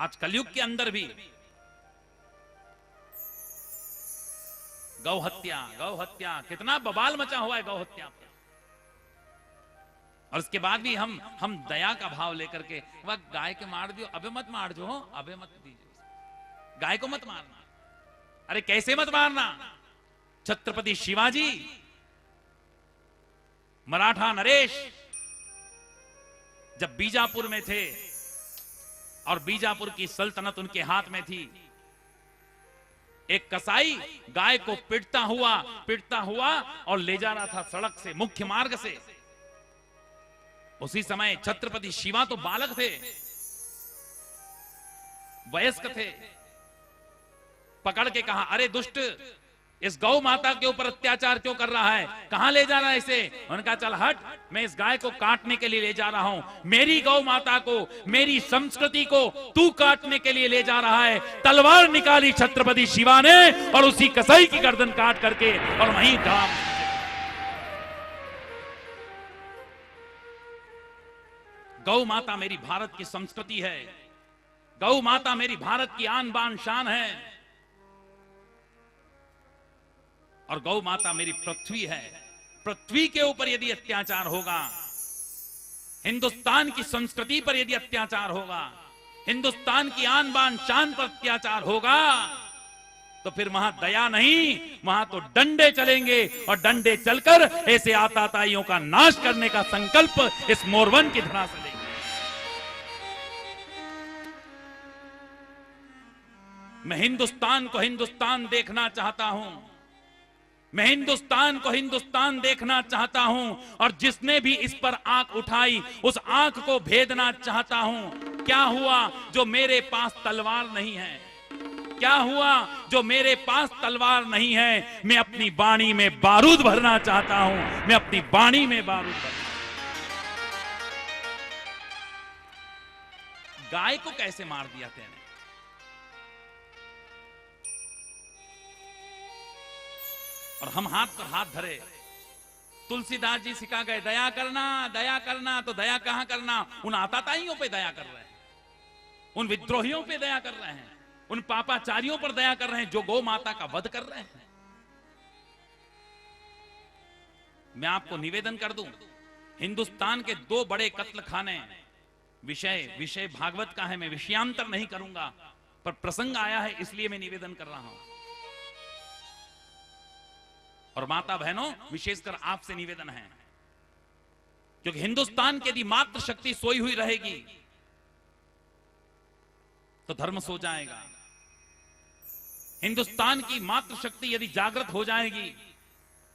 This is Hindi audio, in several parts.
आज कलयुग के अंदर भी गौ हत्या कितना बवाल मचा हुआ है गौ हत्या पर। और उसके बाद भी हम दया का भाव लेकर के वह गाय के मार दियो, अबे मत मार जो, अबे मत दीजिए, गाय को मत मारना। अरे कैसे मत मारना? छत्रपति शिवाजी, मराठा नरेश जब बीजापुर में थे और बीजापुर की सल्तनत उनके हाथ में थी, एक कसाई गाय को पिटता हुआ और ले जा रहा था सड़क से, मुख्य मार्ग से। उसी समय छत्रपति शिवा तो बालक थे, वयस्क थे। पकड़ के कहा, अरे दुष्ट, इस गौ माता के ऊपर अत्याचार क्यों कर रहा है? कहां ले जा रहा है इसे? उन्होंने कहा, चल हट, मैं इस गाय को काटने के लिए ले जा रहा हूं। मेरी गौ माता को, मेरी संस्कृति को तू काटने के लिए ले जा रहा है। तलवार निकाली छत्रपति शिवा ने और उसी कसाई की गर्दन काट करके और वहीं धाम। गौ माता मेरी भारत की संस्कृति है, गौ माता मेरी भारत की आन बान शान है, और गौ माता मेरी पृथ्वी है। पृथ्वी के ऊपर यदि अत्याचार होगा, हिंदुस्तान की संस्कृति पर यदि अत्याचार होगा, हिंदुस्तान की आन बान शान पर अत्याचार होगा, तो फिर वहां दया नहीं, वहां तो डंडे चलेंगे। और डंडे चलकर ऐसे आताताइयों का नाश करने का संकल्प इस मोरवन की धरा से लेंगे। मैं हिंदुस्तान को हिंदुस्तान देखना चाहता हूं, मैं हिंदुस्तान को हिंदुस्तान देखना चाहता हूं, और जिसने भी इस पर आंख उठाई उस आंख को भेदना चाहता हूं। क्या हुआ जो मेरे पास तलवार नहीं है? क्या हुआ जो मेरे पास तलवार नहीं है? मैं अपनी बाणी में बारूद भरना चाहता हूं, मैं अपनी बाणी में बारूद भरना। गाय को कैसे मार दिया तेने? और हम हाथ पर हाथ धरे। तुलसीदास जी सिखा गए, दया करना, दया करना। तो दया कहां करना? उन आताताइयों पे दया कर रहे हैं, उन विद्रोहियों पे दया कर रहे हैं, उन पापाचारियों पर दया कर रहे हैं जो गौ माता का वध कर रहे हैं। मैं आपको निवेदन कर दूं, हिंदुस्तान के 2 बड़े कत्ल खाने, विषय भागवत का है, मैं विषयांतर नहीं करूंगा, पर प्रसंग आया है इसलिए मैं निवेदन कर रहा हूं। और माता बहनों, विशेषकर आपसे निवेदन है, क्योंकि हिंदुस्तान की यदि मातृ शक्ति सोई हुई रहेगी तो धर्म सो जाएगा। हिंदुस्तान की मातृ शक्ति यदि जागृत हो जाएगी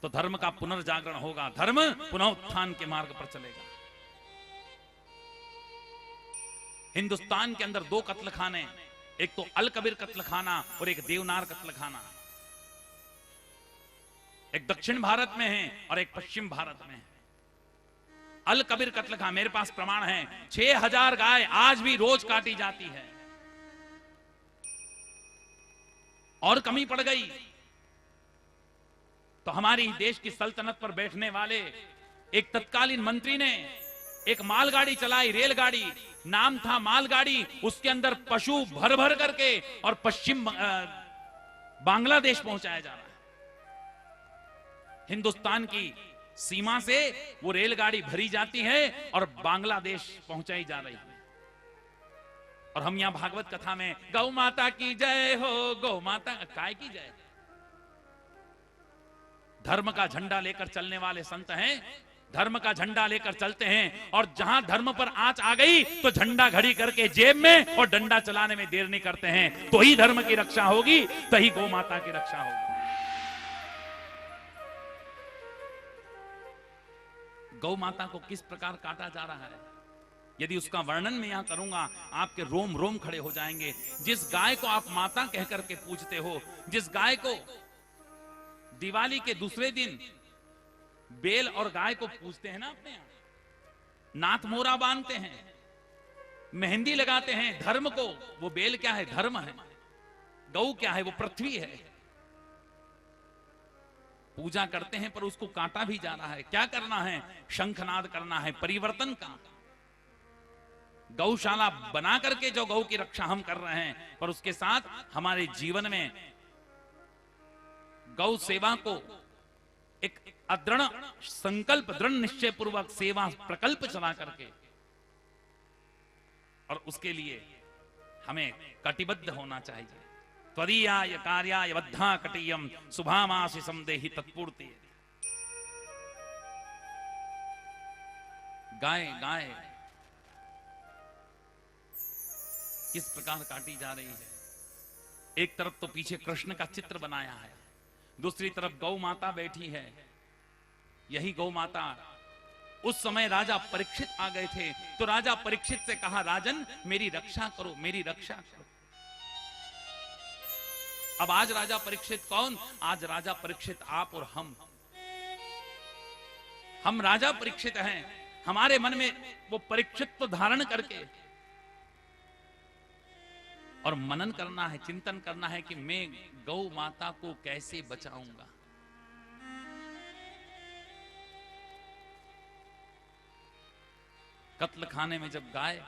तो धर्म का पुनर्जागरण होगा, धर्म पुनः उत्थान के मार्ग पर चलेगा। हिंदुस्तान के अंदर 2 कत्लखाने, एक तो अल कबीर कत्लखाना और एक देवनार कत्लखाना, एक दक्षिण भारत में है और एक पश्चिम भारत में है। अल कबीर कत्लखाना, मेरे पास प्रमाण है, 6000 गाय आज भी रोज काटी जाती है। और कमी पड़ गई तो हमारी देश की सल्तनत पर बैठने वाले एक तत्कालीन मंत्री ने एक मालगाड़ी चलाई, रेलगाड़ी, नाम था मालगाड़ी। उसके अंदर पशु भर भर करके और पश्चिम बांग्लादेश पहुंचाया जा रहा है। हिंदुस्तान की सीमा से वो रेलगाड़ी भरी जाती है और बांग्लादेश पहुंचाई जा रही है। और हम यहां भागवत कथा में गौ माता की जय हो, गौ माता काय की जय। धर्म का झंडा लेकर चलने वाले संत हैं, धर्म का झंडा लेकर चलते हैं, और जहां धर्म पर आंच आ गई तो झंडा घड़ी करके जेब में और डंडा चलाने में देर नहीं करते हैं। तो ही धर्म की रक्षा होगी, तो ही गौ माता की रक्षा होगी। गौ माता को किस प्रकार काटा जा रहा है, यदि उसका वर्णन मैं यहां करूंगा आपके रोम रोम खड़े हो जाएंगे। जिस गाय को आप माता कहकर के पूजते हो, जिस गाय को दिवाली के दूसरे दिन बेल और गाय को पूजते हैं ना, अपने यहां नाथ मोरा बांधते हैं, मेहंदी लगाते हैं, धर्म को, वो बेल क्या है? धर्म है। गौ क्या है? वो पृथ्वी है। पूजा करते हैं पर उसको काटा भी जा रहा है। क्या करना है? शंखनाद करना है, परिवर्तन का। गौशाला बना करके जो गौ की रक्षा हम कर रहे हैं, पर उसके साथ हमारे जीवन में गौ सेवा को एक अदृढ़ संकल्प, दृढ़ निश्चय पूर्वक सेवा प्रकल्प चला करके, और उसके लिए हमें कटिबद्ध होना चाहिए। त्वदीयाय कार्याय बद्धा कटियम शुभामासि समदेहि तत्पूर्ति। गाय गाय किस प्रकार काटी जा रही है। एक तरफ तो पीछे कृष्ण का चित्र बनाया है, दूसरी तरफ गौ माता बैठी है। यही गौ माता उस समय राजा परीक्षित आ गए थे, तो राजा परीक्षित से कहा, राजन मेरी रक्षा करो, मेरी रक्षा करो। अब आज राजा परीक्षित कौन? आज राजा परीक्षित आप और हम राजा परीक्षित हैं। हमारे मन में वो परीक्षित्व धारण करके और मनन करना है, चिंतन करना है कि मैं गौ माता को कैसे बचाऊंगा। कत्ल खाने में जब गाय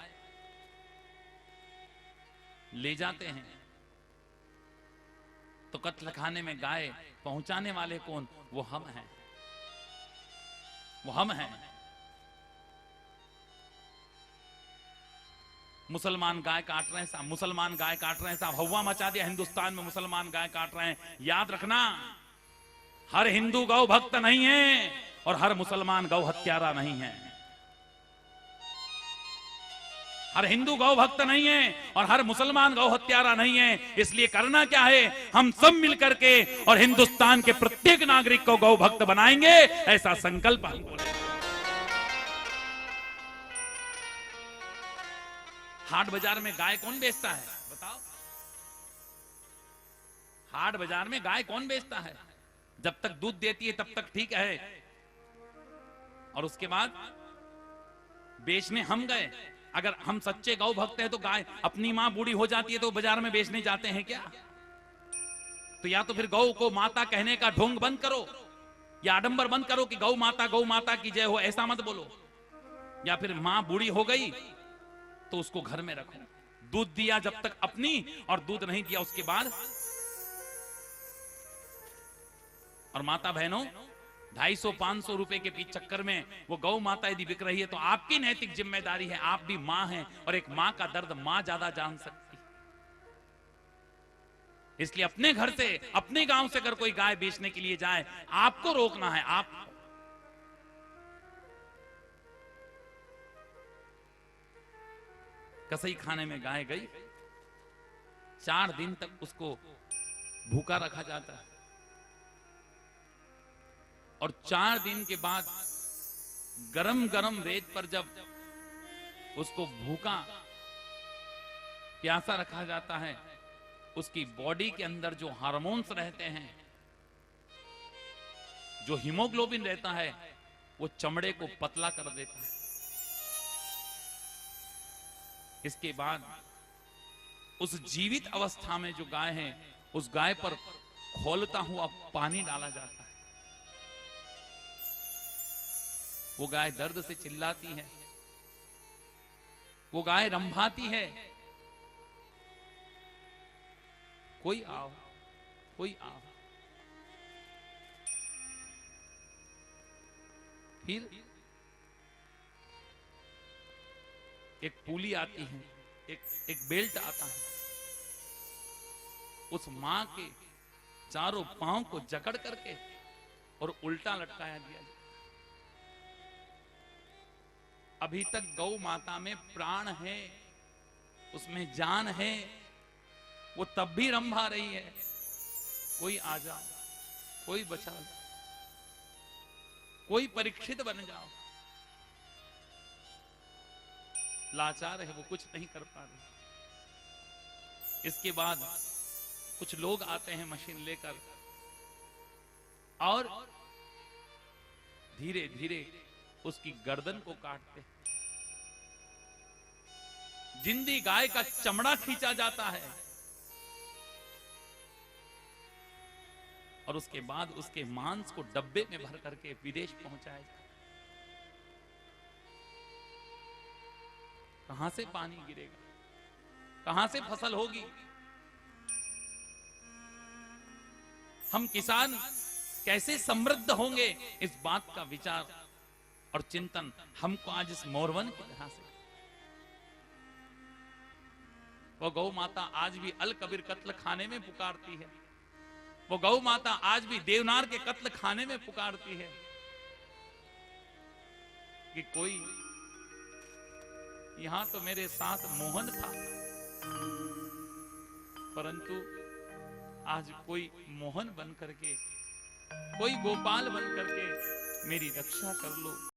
ले जाते हैं तो कत्ल खाने में गाय पहुंचाने वाले कौन? वो हम हैं, वो हम हैं। मुसलमान गाय काट रहे हैं साहब, मुसलमान गाय काट रहे हैं साहब, हवा मचा दिया हिंदुस्तान में, मुसलमान गाय काट रहे हैं। याद रखना, हर हिंदू गौ भक्त नहीं है और हर मुसलमान गौ हत्यारा नहीं है। हर हिंदू गौ भक्त नहीं है और हर मुसलमान गौ हत्यारा नहीं है। इसलिए करना क्या है, हम सब मिलकर के और हिंदुस्तान के प्रत्येक नागरिक को गौ भक्त बनाएंगे, ऐसा संकल्प हम बोले। हाट बाजार में गाय कौन बेचता है बताओ? हाट बाजार में गाय कौन बेचता है? जब तक दूध देती है तब तक ठीक है, और उसके बाद बेचने हम गए। अगर हम सच्चे गौ भक्त हैं तो गाय, अपनी मां बूढ़ी हो जाती है तो बाजार में बेचने जाते हैं क्या? तो या तो फिर गौ को माता कहने का ढोंग बंद करो, या आडंबर बंद करो कि गौ माता की जय हो, ऐसा मत बोलो। या फिर मां बूढ़ी हो गई तो उसको घर में रखो। दूध दिया जब तक अपनी, और दूध नहीं दिया उसके बाद। और माता बहनों, 250-500 रुपए के पीछे चक्कर में वो गौ माता यदि बिक रही है तो आपकी नैतिक जिम्मेदारी है। आप भी मां हैं और एक मां का दर्द मां ज्यादा जान सकती। इसलिए अपने घर से, अपने गांव से अगर कोई गाय बेचने के लिए जाए, आपको रोकना है। आप कसाई खाने में गाय गई, 4 दिन तक उसको भूखा रखा जाता है, और 4 दिन के बाद गरम गरम रेत पर जब उसको भूखा प्यासा रखा जाता है, उसकी बॉडी के अंदर जो हार्मोन्स रहते हैं, जो हीमोग्लोबिन रहता है, वो चमड़े को पतला कर देता है। इसके बाद उस जीवित अवस्था में जो गाय है, उस गाय पर खौलता हुआ पानी डाला जाता है। वो गाय दर्द से चिल्लाती है, वो गाय रंभाती है, कोई आओ, कोई आओ। फिर एक पुली आती है, एक बेल्ट आता है, उस मां के चारों पांव को जकड़ करके और उल्टा लटकाया दिया जाता। अभी तक गौ माता में प्राण है, उसमें जान है, वो तब भी रंभा रही है। कोई आ जाओ, कोई बचा जाओ, कोई परीक्षित बन जाओ। लाचार है, वो कुछ नहीं कर पा रहे। इसके बाद कुछ लोग आते हैं मशीन लेकर और धीरे धीरे उसकी गर्दन को काटते। जिंदी गाय का चमड़ा खींचा जाता है और उसके बाद उसके मांस को डब्बे में भर करके विदेश पहुंचाया जाता है। कहां से पानी गिरेगा, कहां से फसल होगी। हम किसान कैसे समृद्ध होंगे, इस बात का विचार और चिंतन हमको आज इस मोरवन की तरह से। वो गौ माता आज भी अल कबीर कत्ल खाने में पुकारती है, वो गौ माता आज भी देवनार के कत्ल खाने में पुकारती है कि कोई यहां तो मेरे साथ मोहन था, परंतु आज कोई मोहन बन करके, कोई गोपाल बन करके मेरी रक्षा कर लो।